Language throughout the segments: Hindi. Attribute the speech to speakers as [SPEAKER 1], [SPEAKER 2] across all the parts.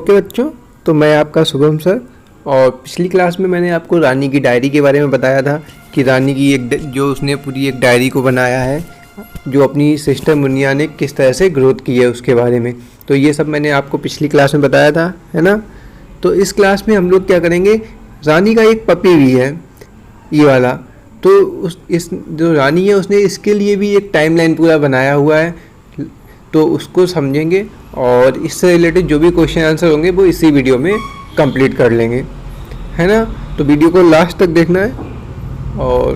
[SPEAKER 1] ओके बच्चों, तो मैं आपका शुभम सर। और पिछली क्लास में मैंने आपको रानी की डायरी के बारे में बताया था कि रानी की जो उसने पूरी एक डायरी को बनाया है, जो अपनी सिस्टर मुनिया ने किस तरह से ग्रोथ की है उसके बारे में। तो ये सब मैंने आपको पिछली क्लास में बताया था, है ना। तो इस क्लास में हम लोग क्या करेंगे, रानी का एक पपी भी है ये वाला। तो इस जो रानी है उसने इसके लिए भी एक टाइमलाइन पूरा बनाया हुआ है, तो उसको समझेंगे और इससे रिलेटेड जो भी क्वेश्चन आंसर होंगे वो इसी वीडियो में कंप्लीट कर लेंगे, है ना। तो वीडियो को लास्ट तक देखना है और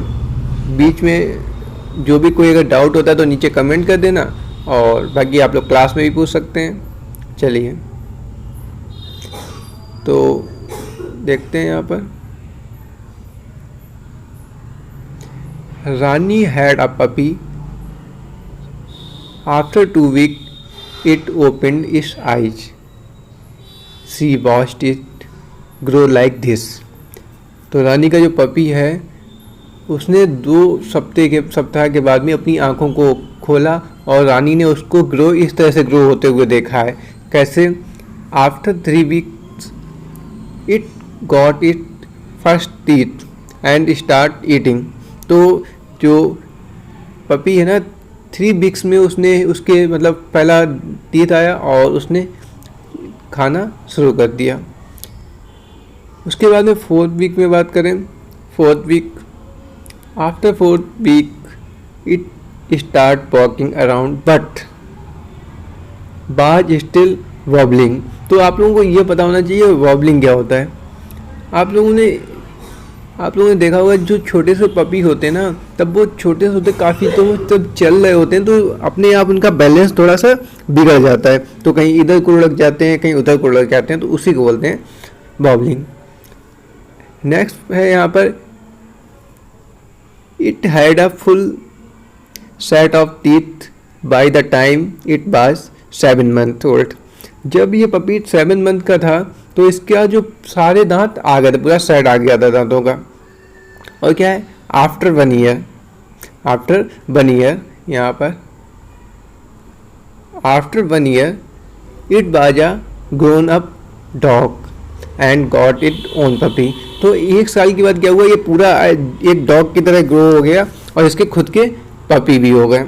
[SPEAKER 1] बीच में जो भी कोई अगर डाउट होता है तो नीचे कमेंट कर देना, और बाकी आप लोग क्लास में भी पूछ सकते हैं। चलिए तो देखते हैं यहाँ पर। Rani had a puppy. After 2 weeks it opened its eyes. She watched it grow like this. तो रानी का जो पपी है उसने 2 सप्ताह के बाद में अपनी आँखों को खोला और रानी ने उसको इस तरह से ग्रो होते हुए देखा है। कैसे? After 3 weeks it got its first teeth and start eating. तो जो पपी है ना, 3 weeks में उसके मतलब पहला टीथ आया और उसने खाना शुरू कर दिया। उसके बाद में 4th week में बात करें, 4th week, after 4th week it start walking around but बाज स्टिल वॉबलिंग। तो आप लोगों को ये पता होना चाहिए वॉबलिंग क्या होता है। आप लोगों ने देखा होगा जो छोटे से पपी होते हैं ना, तब वो छोटे से होते काफ़ी, तो वो जब चल रहे होते हैं तो अपने आप उनका बैलेंस थोड़ा सा बिगड़ जाता है, तो कहीं इधर को लग जाते हैं कहीं उधर को लग जाते हैं, तो उसी को बोलते हैं बॉबलिंग। नेक्स्ट है यहाँ पर, it had a full set of teeth by the time it was 7 months old. जब ये पपी 7 month का था तो इसका जो सारे दांत आ गए थे, पूरा सेट आ गया था दांतों का। और क्या है, आफ्टर 1 year यहाँ पर, after 1 year it was a grown up dog and got it own puppy. तो 1 साल के बाद क्या हुआ, ये पूरा एक डॉग की तरह ग्रो हो गया और इसके खुद के पपी भी हो गए।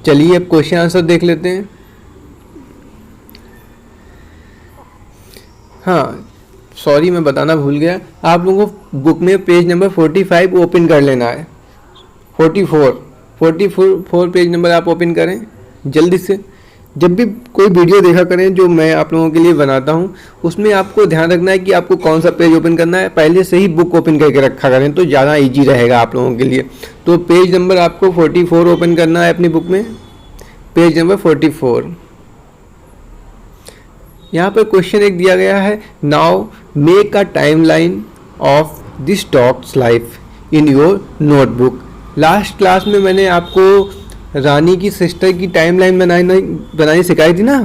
[SPEAKER 1] चलिए अब क्वेश्चन आंसर देख लेते हैं। हाँ सॉरी, मैं बताना भूल गया, आप लोगों को बुक में पेज नंबर 45 ओपन कर लेना है। 44 पेज नंबर आप ओपन करें जल्दी से। जब भी कोई वीडियो देखा करें जो मैं आप लोगों के लिए बनाता हूँ, उसमें आपको ध्यान रखना है कि आपको कौन सा पेज ओपन करना है। पहले से ही बुक ओपन करके रखा करें तो ज़्यादा ईजी रहेगा आप लोगों के लिए। तो पेज नंबर आपको 44 ओपन करना है अपनी बुक में, पेज नंबर 44। यहाँ पर क्वेश्चन एक दिया गया है, now make a timeline of this dogs life in your notebook. Last class में मैंने आपको रानी की सिस्टर की टाइमलाइन बनानी सिखाई थी ना।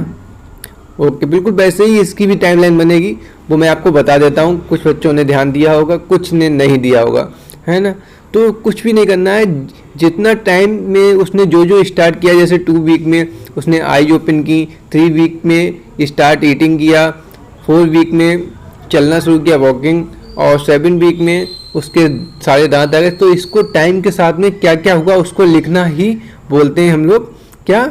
[SPEAKER 1] ओके, बिल्कुल वैसे ही इसकी भी टाइमलाइन बनेगी, वो मैं आपको बता देता हूँ। कुछ बच्चों ने ध्यान दिया होगा, कुछ ने नहीं दिया होगा, है ना। तो कुछ भी नहीं करना है, जितना टाइम में उसने जो स्टार्ट किया, जैसे 2 week में उसने आईज ओपन की, 3 week में स्टार्ट ईटिंग किया, 4 week में चलना शुरू किया वॉकिंग, और 7 week में उसके सारे दांत आ गए। तो इसको टाइम के साथ में क्या क्या हुआ उसको लिखना ही बोलते हैं हम लोग, क्या,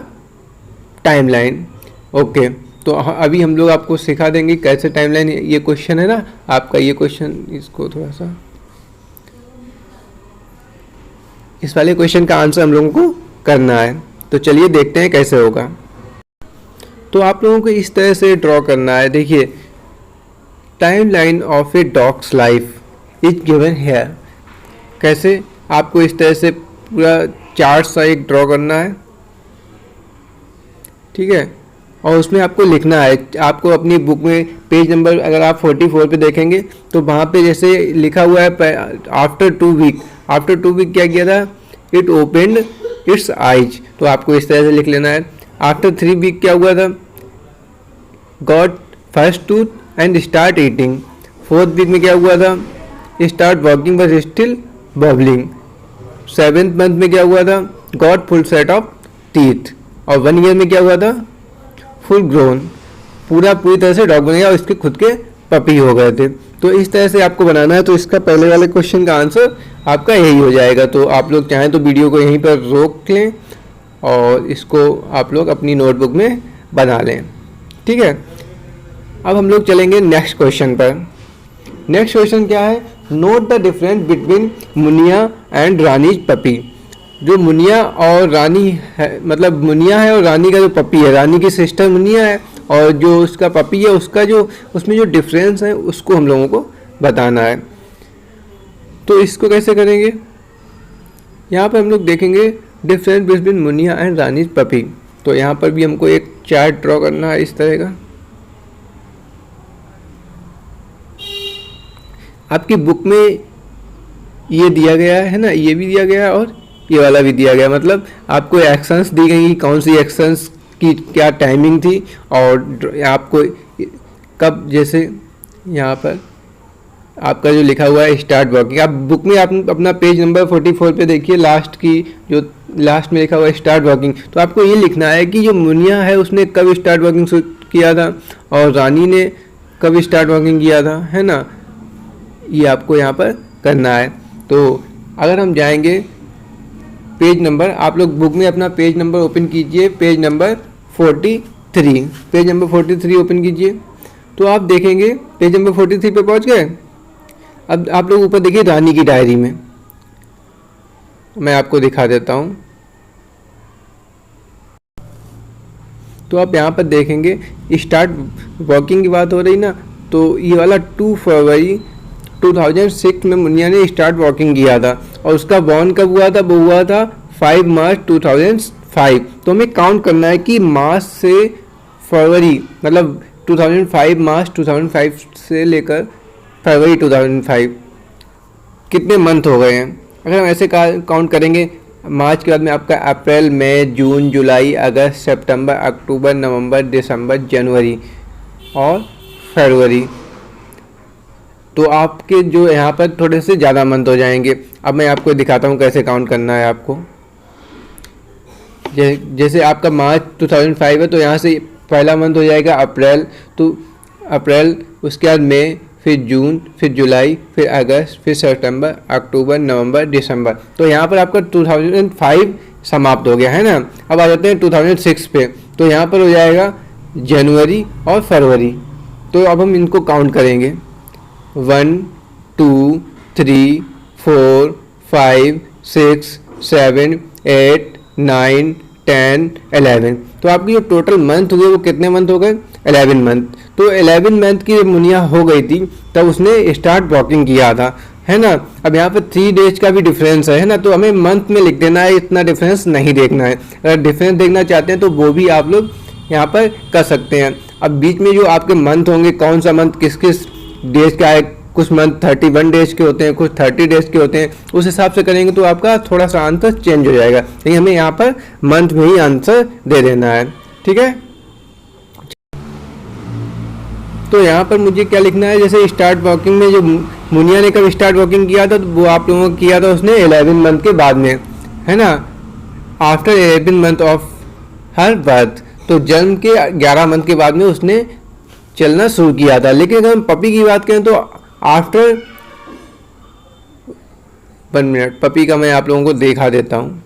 [SPEAKER 1] टाइमलाइन। ओके, तो अभी हम लोग आपको सिखा देंगे कैसे टाइमलाइन। ये क्वेश्चन है ना आपका, ये क्वेश्चन, इसको थोड़ा सा, इस वाले क्वेश्चन का आंसर हम लोगों को करना है। तो चलिए देखते हैं कैसे होगा। तो आप लोगों को इस तरह से ड्रॉ करना है। देखिए, timeline of A dogs life is given here. कैसे, आपको इस तरह से पूरा चार्ट सा एक ड्रॉ करना है, ठीक है। और उसमें आपको लिखना है, आपको अपनी बुक में पेज नंबर अगर आप 44 पे देखेंगे तो वहाँ पे जैसे लिखा हुआ है आफ्टर 2 week, आफ्टर 2 week क्या किया था, इट ओपनड इट्स आइज। तो आपको इस तरह से लिख लेना है। आफ्टर 3 week क्या हुआ था, got first tooth and start eating. 4th week में क्या हुआ था, start walking but still bubbling. 7th month में क्या हुआ था, got full set of teeth. और 1 year में क्या हुआ था, फुल ग्रोन। पूरी तरह से डॉग बन गया और इसके खुद के पपी हो गए थे। तो इस तरह से आपको बनाना है। तो इसका पहले वाले क्वेश्चन का आंसर आपका यही हो जाएगा। तो आप लोग चाहें तो वीडियो को यहीं पर रोक लें और इसको आप लोग अपनी नोटबुक में बना लें, ठीक है। अब हम लोग चलेंगे नेक्स्ट क्वेश्चन पर। नेक्स्ट क्वेश्चन क्या है, note the difference between Muniya and Rani's puppy. जो मुनिया और रानी है, मतलब मुनिया है और रानी का जो पपी है, रानी की सिस्टर मुनिया है और जो उसका पपी है उसका जो उसमें जो डिफरेंस है उसको हम लोगों को बताना है। तो इसको कैसे करेंगे, यहाँ पर हम लोग देखेंगे difference between Muniya and Rani's puppy. तो यहाँ पर भी हमको एक चार्ट ड्रॉ करना है इस तरह का। आपकी बुक में ये दिया गया है ना, ये भी दिया गया है और ये वाला भी दिया गया, मतलब आपको एक्शंस दी गई, कौन सी एक्शंस की क्या टाइमिंग थी और आपको कब, जैसे यहाँ पर आपका जो लिखा हुआ है स्टार्ट वॉकिंग, आप बुक में आप अपना पेज नंबर 44 पे देखिए, लास्ट की जो लास्ट में लिखा हुआ है स्टार्ट वॉकिंग। तो आपको ये लिखना है कि जो मुनिया है उसने कब स्टार्ट वॉकिंग किया था और रानी ने कब स्टार्ट वॉकिंग किया था, है ना। ये आपको यहाँ पर करना है। तो अगर हम जाएंगे पेज नंबर, आप लोग बुक में अपना पेज नंबर ओपन कीजिए, page number 43, page number 43 open कीजिए। तो आप देखेंगे पेज नंबर 43 पे पहुँच गए। अब आप लोग ऊपर देखिए रानी की डायरी में, मैं आपको दिखा देता हूँ। तो आप यहाँ पर देखेंगे स्टार्ट वॉकिंग की बात हो रही ना, तो ये वाला 2 फरवरी 2006 में मुनिया ने स्टार्ट वॉकिंग किया था और उसका बॉर्न कब हुआ था, वो हुआ था 5 मार्च 2005। तो हमें काउंट करना है कि मार्च से फरवरी, मतलब 2005 मार्च 2005 से लेकर फरवरी 2005 कितने मंथ हो गए हैं। अगर हम ऐसे काउंट करेंगे, मार्च के बाद में आपका अप्रैल, मई, जून, जुलाई, अगस्त, सितंबर, अक्टूबर, नवंबर, दिसंबर, जनवरी और फरवरी, तो आपके जो यहाँ पर थोड़े से ज़्यादा मंथ हो जाएंगे। अब मैं आपको दिखाता हूँ कैसे काउंट करना है आपको। जैसे आपका मार्च 2005 है तो यहाँ से पहला मंथ हो जाएगा अप्रैल, तो अप्रैल, उसके बाद मई, फिर जून, फिर जुलाई, फिर अगस्त, फिर सितंबर, अक्टूबर, नवंबर, दिसंबर। तो यहाँ पर आपका 2005 समाप्त हो गया है ना। अब आ जाते हैं 2006 पे, तो यहाँ पर हो जाएगा जनवरी और फरवरी। तो अब हम इनको काउंट करेंगे, 1 2 3 4 5 6 7 8 9 10 11। तो आपकी जो टोटल मंथ हुए वो कितने मंथ हो गए, 11 मंथ। तो 11 मंथ की मुनिया हो गई थी तब उसने स्टार्ट वॉकिंग किया था, है ना। अब यहाँ पर 3 डेज का भी डिफरेंस है ना, तो हमें मंथ में लिख देना है, इतना डिफरेंस नहीं देखना है। अगर डिफरेंस देखना चाहते हैं तो वो भी आप लोग यहाँ पर कर सकते हैं। अब बीच में जो आपके मंथ होंगे, कौन सा मंथ किस किस डेज का है, कुछ मंथ 31 डेज के होते हैं, कुछ 30 डेज के होते हैं, उस हिसाब से करेंगे तो आपका थोड़ा सा आंसर चेंज हो जाएगा। लेकिन हमें यहाँ पर मंथ में ही आंसर दे देना है, ठीक है। तो यहाँ पर मुझे क्या लिखना है, जैसे स्टार्ट वॉकिंग में जो मुनिया ने कब स्टार्ट वॉकिंग किया था, तो वो आप लोगों को किया था उसने 11 मंथ के बाद में, है ना, after 11 month of her birth. तो जन्म के 11 मंथ के बाद में उसने चलना शुरू किया था। लेकिन अगर हम पपी की बात करें तो आफ्टर 1 मिनट, पपी का मैं आप लोगों को दिखा देता हूँ।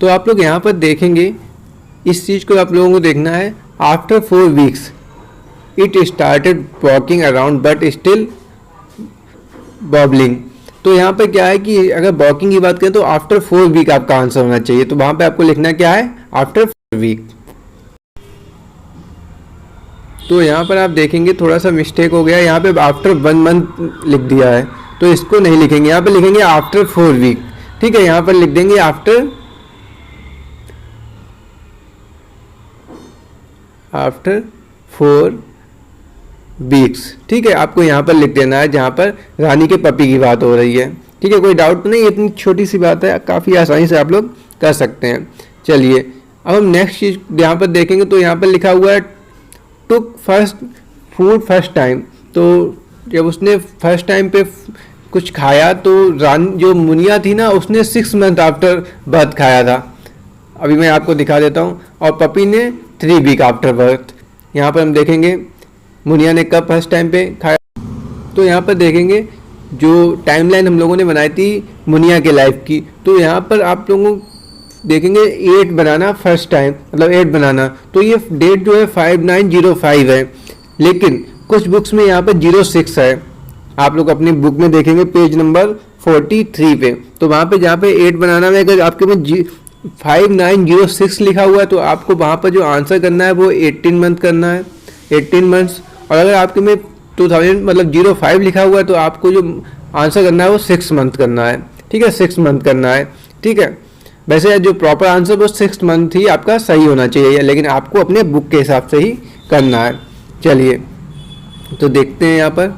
[SPEAKER 1] तो आप लोग यहाँ पर देखेंगे, इस चीज़ को आप लोगों को देखना है। After 4 weeks it started walking around but still boggling. तो यहाँ पर क्या है कि अगर वॉकिंग की बात करें तो आफ्टर 4 वीक आपका आंसर होना चाहिए। तो वहाँ पे आपको लिखना क्या है, आफ्टर 4 वीक। तो यहाँ पर आप देखेंगे थोड़ा सा मिस्टेक हो गया, यहाँ पे आफ्टर 1 मंथ लिख दिया है, तो इसको नहीं लिखेंगे, यहाँ पे लिखेंगे आफ्टर 4 वीक, ठीक है। यहाँ पर लिख देंगे आफ्टर 4 वीक्स, ठीक है। आपको यहाँ पर लिख देना है जहाँ पर रानी के पपी की बात हो रही है, ठीक है। कोई डाउट नहीं, इतनी छोटी सी बात है, काफ़ी आसानी से आप लोग कर सकते हैं। चलिए अब हम नेक्स्ट चीज़ यहाँ पर देखेंगे। तो यहाँ पर लिखा हुआ है टुक फर्स्ट फूड फर्स्ट टाइम। तो जब उसने फर्स्ट टाइम पे कुछ खाया तो रानी जो मुनिया थी ना, उसने 6 मंथ आफ्टर बर्थ खाया था। अभी मैं आपको दिखा देता हूँ। और पपी ने 3 वीक आफ्टर बर्थ। यहाँ पर हम देखेंगे मुनिया ने कब फर्स्ट टाइम पे खाया। तो यहाँ पर देखेंगे जो टाइमलाइन हम लोगों ने बनाई थी मुनिया के लाइफ की, तो यहाँ पर आप लोगों देखेंगे 8 बनाना फर्स्ट टाइम, मतलब 8 बनाना, तो ये डेट जो है 5905 है, लेकिन कुछ बुक्स में यहाँ पर 06 है। आप लोग अपनी बुक में देखेंगे पेज नंबर 43 पे, तो वहाँ पे जहाँ पे 8 बनाना में अगर आपके में 5906 लिखा हुआ है तो आपको वहाँ पर जो आंसर करना है वो 18 मंथ करना है, 18 मंथ्स। और अगर आपके में 2000 मतलब 05 लिखा हुआ है तो आपको जो आंसर करना है वो 6 मंथ करना है, ठीक है, 6 मंथ करना है, ठीक है। वैसे जो प्रॉपर आंसर वो 6 मंथ ही आपका सही होना चाहिए, लेकिन आपको अपने बुक के हिसाब से ही करना है। चलिए तो देखते हैं यहाँ पर,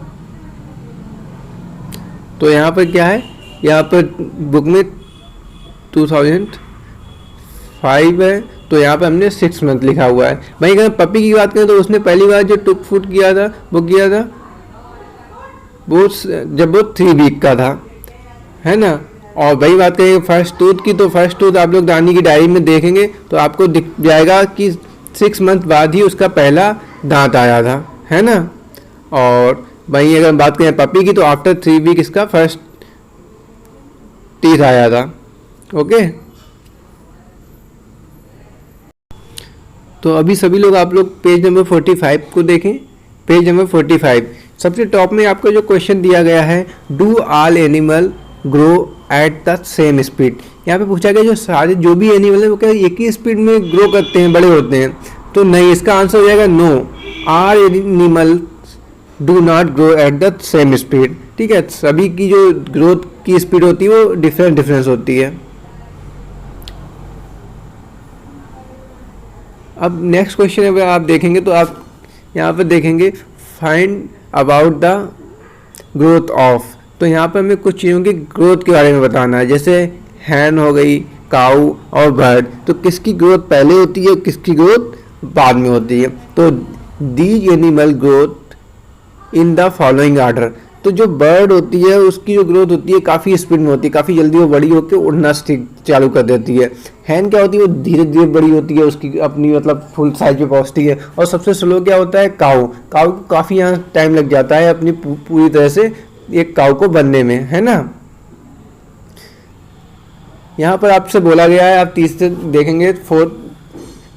[SPEAKER 1] तो यहाँ पर क्या है, यहाँ पर बुक में 2005 है, तो यहाँ पर हमने 6 मंथ लिखा हुआ है। वहीं अगर पपी की बात करें तो उसने पहली बार जो टुक फुट किया था वो जब वो 3 वीक का था, है ना। और वही बात करेंगे फर्स्ट टूथ की, तो फर्स्ट टूथ आप लोग रानी की डायरी में देखेंगे तो आपको दिख जाएगा कि 6 मंथ बाद ही उसका पहला दांत आया था, है ना। और वहीं अगर बात करें पपी की तो आफ्टर 3 वीक इसका फर्स्ट टीथ आया था, ओके। तो अभी सभी लोग आप लोग पेज नंबर 45 को देखें। पेज नंबर 45 सबसे टॉप में आपको जो क्वेश्चन दिया गया है, do all animal grow at the same speed. यहाँ पे पूछा गया जो भी एनिमल है वो क्या एक ही स्पीड में ग्रो करते हैं, बड़े होते हैं, तो नहीं, इसका आंसर हो जाएगा no, all animal do not grow at the same speed, ठीक है। सभी की जो ग्रोथ की स्पीड होती है वो डिफरेंस होती है। अब नेक्स्ट क्वेश्चन अगर आप देखेंगे तो आप यहाँ पर देखेंगे find about the growth of, तो यहाँ पर हमें कुछ चीज़ों की ग्रोथ के बारे में बताना है, जैसे हैन हो गई, काऊ और बर्ड, तो किसकी ग्रोथ पहले होती है, किसकी ग्रोथ बाद में होती है। तो these animal growth in the following order, तो जो बर्ड होती है उसकी जो ग्रोथ होती है काफ़ी स्पीड में होती है, काफ़ी जल्दी वो बड़ी होकर उड़ना चालू कर देती है। हैन क्या होती है, वो धीरे धीरे बड़ी होती है, उसकी अपनी मतलब फुल साइज पे पहुंचती है। और सबसे स्लो क्या होता है, काऊ को काफ़ी यहाँ टाइम लग जाता है अपनी पूरी तरह से एक काऊ को बनने में, है ना। यहाँ पर आपसे बोला गया है, आप तीसरे देखेंगे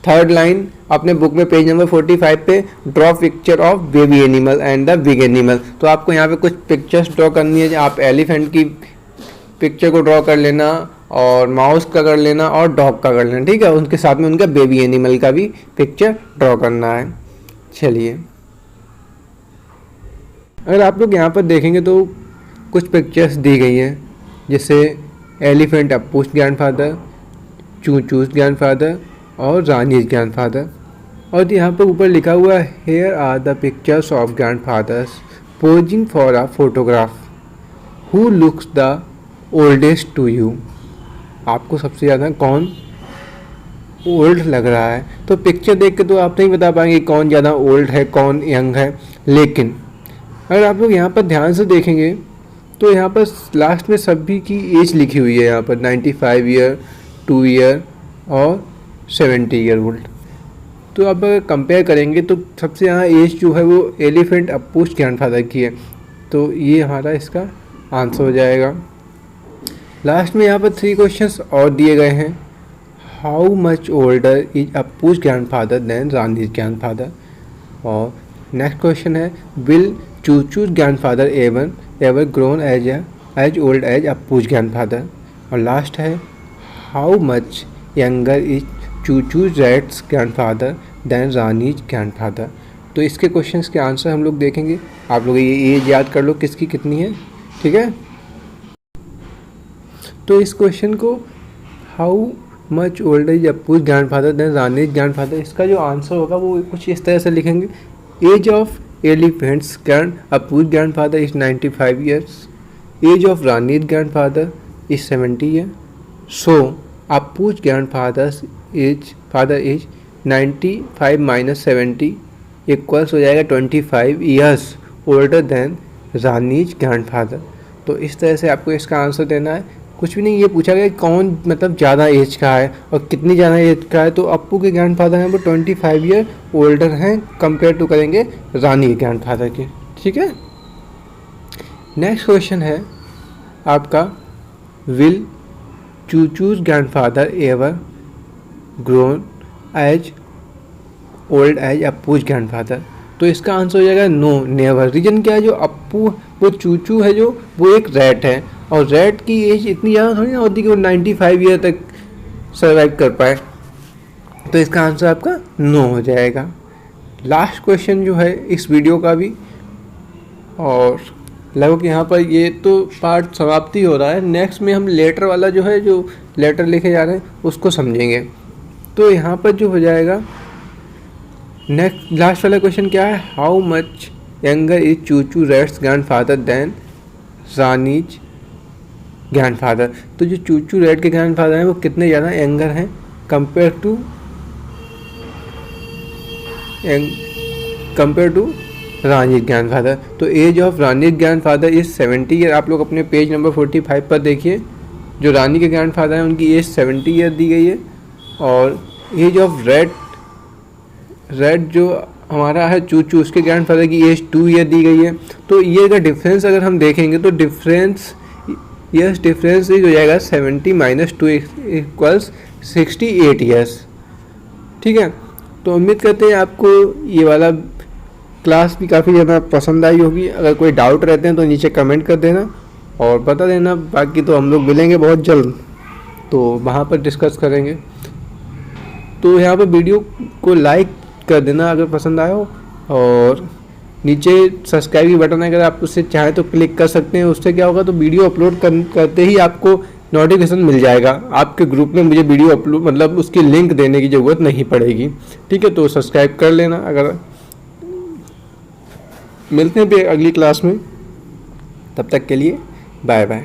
[SPEAKER 1] थर्ड लाइन अपने बुक में पेज नंबर 45 पे, draw picture of baby animal and the big animal. तो आपको यहाँ पे कुछ पिक्चर्स ड्रॉ करनी है, आप एलिफेंट की पिक्चर को ड्रॉ कर लेना और माउस का कर लेना और डॉग का कर लेना, ठीक है। उनके साथ में उनका बेबी एनिमल का भी पिक्चर ड्रॉ करना है। चलिए अगर आप लोग यहाँ पर देखेंगे तो कुछ पिक्चर्स दी गई हैं, जैसे एलिफेंट अप्पूस ग्रैंडफादर, चूचूस ग्रैंडफादर और रानीज ग्रैंडफादर। और यहाँ पर ऊपर लिखा हुआ है here are the pictures of grandfathers posing for a photograph, who looks the oldest to you. आपको सबसे ज़्यादा कौन ओल्ड लग रहा है, तो पिक्चर देख के तो आप नहीं बता पाएंगे कौन ज़्यादा ओल्ड है कौन यंग है, लेकिन अगर आप लोग यहाँ पर ध्यान से देखेंगे तो यहाँ पर लास्ट में सभी की एज लिखी हुई है, यहाँ पर 95 ईयर, 2 ईयर और 70 ईयर ओल्ड। तो अब अगर कंपेयर करेंगे तो सबसे यहाँ एज जो है वो एलिफेंट अप्पूस ग्रैंडफादर की है, तो ये हमारा इसका आंसर हो जाएगा। लास्ट में यहाँ पर 3 क्वेश्चंस और दिए गए हैं। How much older is Appu's grandfather than Rani's grandfather, और नेक्स्ट क्वेश्चन है will Chuchu's grandfather ever grown as old as Appu's grandfather, और लास्ट है how much younger is Chuchu's rat's grandfather than Rani's grandfather. तो इसके क्वेश्चंस के आंसर हम लोग देखेंगे। आप लोग ये एज याद कर लो किसकी कितनी है, ठीक है। तो इस क्वेश्चन को how much older is Appu's grandfather than Rani's grandfather, इसका जो आंसर होगा वो कुछ इस तरह से लिखेंगे, age of elephants Appu's grandfather is 95 years, age of Rani's grandfather is 70 year, so Appu's grandfather's father is 95 minus 70 equals हो जाएगा 25 years older than Rani's grandfather. तो इस तरह से आपको इसका आंसर देना है। कुछ भी नहीं, ये पूछा गया कौन मतलब ज़्यादा एज का है और कितनी ज़्यादा एज का है। तो अप्पू के ग्रैंडफादर हैं वो 25 ईयर ओल्डर हैं कंपेयर टू करेंगे रानी के ग्रैंडफादर के। ठीक है, नेक्स्ट क्वेश्चन है आपका, will Chuchu's grandfather ever grown as old as Appu's grandfather. तो इसका आंसर हो जाएगा नो, नेवर। रीजन क्या है, जो अप्पू वो चूचू है जो वो एक रैट है और रैट की एज इतनी ज़्यादा थोड़ी ना होती कि वो 95 ईयर तक सर्वाइव कर पाए। तो इसका आंसर आपका नो हो जाएगा। लास्ट क्वेश्चन जो है इस वीडियो का भी, और लगभग यहाँ पर ये तो पार्ट समाप्ति हो रहा है। नेक्स्ट में हम लेटर वाला जो है, जो लेटर लिखे जा रहे हैं उसको समझेंगे। तो यहाँ पर जो हो जाएगा नेक्स्ट लास्ट वाला क्वेश्चन क्या है, how much younger is Chuchu rat's grandfather than Rani's grandfather. तो जो चूचू रैट के ग्रैंडफादर हैं वो कितने ज़्यादा यंगर हैं कंपेयर टू रानी ग्रैंडफादर। तो age of Rani grandfather is 70 year. आप लोग अपने पेज नंबर 45 पर देखिए, जो रानी के ग्रैंडफादर हैं उनकी एज 70 ईयर दी गई है और एज ऑफ रेड जो हमारा है चूचू, उसके ग्रैंडफादर की एज 2 ईयर दी गई है। तो ईयर का डिफरेंस अगर हम देखेंगे तो डिफरेंस हो जाएगा 70 - 2 = 68 ईयर्स। ठीक है, तो उम्मीद करते हैं आपको ये वाला क्लास भी काफ़ी ज़्यादा पसंद आई होगी। अगर कोई डाउट रहते हैं तो नीचे कमेंट कर देना और बता देना। बाकी तो हम लोग मिलेंगे बहुत जल्द, तो वहाँ पर डिस्कस करेंगे। तो यहाँ पर वीडियो को लाइक कर देना अगर पसंद आया हो, और नीचे सब्सक्राइब की बटन है, अगर आप उससे चाहें तो क्लिक कर सकते हैं। उससे क्या होगा, तो वीडियो अपलोड करते ही आपको नोटिफिकेशन मिल जाएगा। आपके ग्रुप में मुझे वीडियो अपलोड मतलब उसकी लिंक देने की ज़रूरत नहीं पड़ेगी। ठीक है, तो सब्सक्राइब कर लेना। अगर मिलते हैं अगली क्लास में, तब तक के लिए बाय बाय।